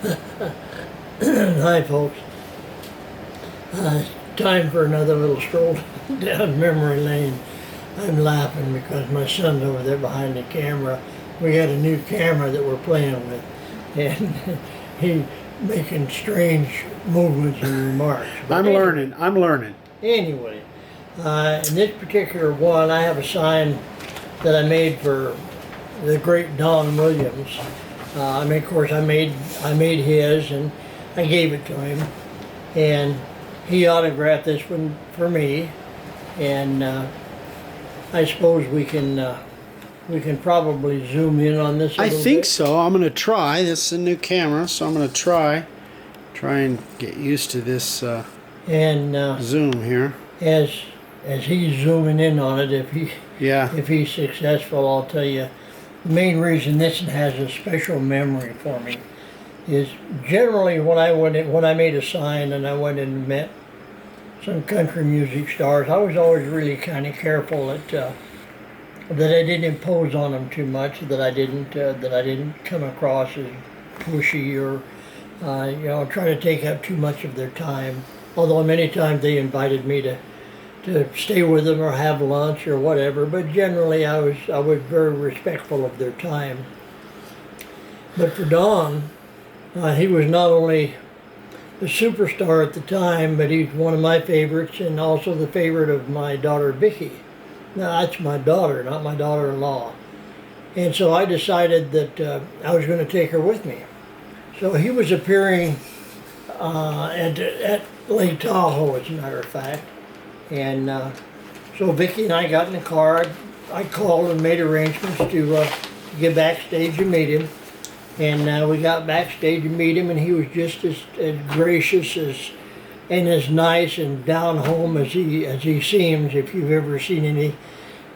Hi, folks. Time for another little stroll down memory lane. I'm laughing because my son's over there behind the camera. We got a new camera that we're playing with, and he making strange movements and remarks. I'm learning. Anyway, in this particular one, I have a sign that I made for the great Don Williams. I mean, of course, I made his, and I gave it to him, and he autographed this one for me, and I suppose we can probably zoom in on this. I think so. I'm gonna try. This is a new camera, so I'm gonna try and get used to this and zoom here. As he's zooming in on it, if he's successful, I'll tell you. The main reason this has a special memory for me is generally when I made a sign and I went and met some country music stars, I was always really kind of careful that I didn't impose on them too much, that I didn't come across as pushy or try to take up too much of their time. Although many times they invited me to stay with them or have lunch or whatever, but generally I was very respectful of their time. But for Don, he was not only a superstar at the time, but he's one of my favorites and also the favorite of my daughter Vicki. Now that's my daughter, not my daughter-in-law. And so I decided that I was going to take her with me. So he was appearing at Lake Tahoe, as a matter of fact. And so Vicki and I got in the car. I called and made arrangements to get backstage and meet him. And we got backstage and meet him, and he was just as gracious and as nice and down home as he seems. If you've ever seen any,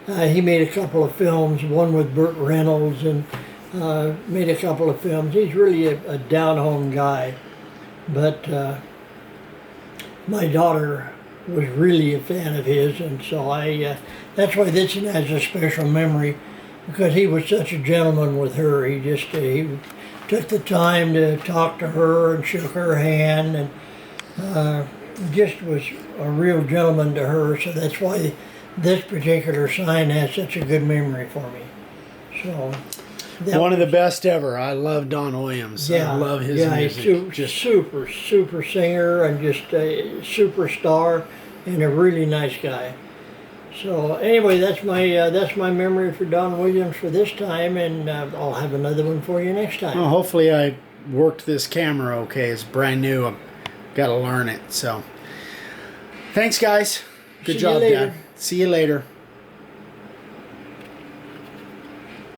he made a couple of films, one with Burt Reynolds, and made a couple of films. He's really a down home guy. But my daughter was really a fan of his, and so that's why this one has a special memory, because he was such a gentleman with her. He took the time to talk to her and shook her hand, and just was a real gentleman to her. So that's why this particular sign has such a good memory for me. So one of the best ever. I love Don Williams. Yeah, I love his music. He's just super singer and just a superstar and a really nice guy. So anyway, that's my memory for Don Williams for this time, and I'll have another one for you next time. Well, hopefully I worked this camera okay. It's brand new. I've got to learn it. So thanks, guys. Good job, Dad. See you later.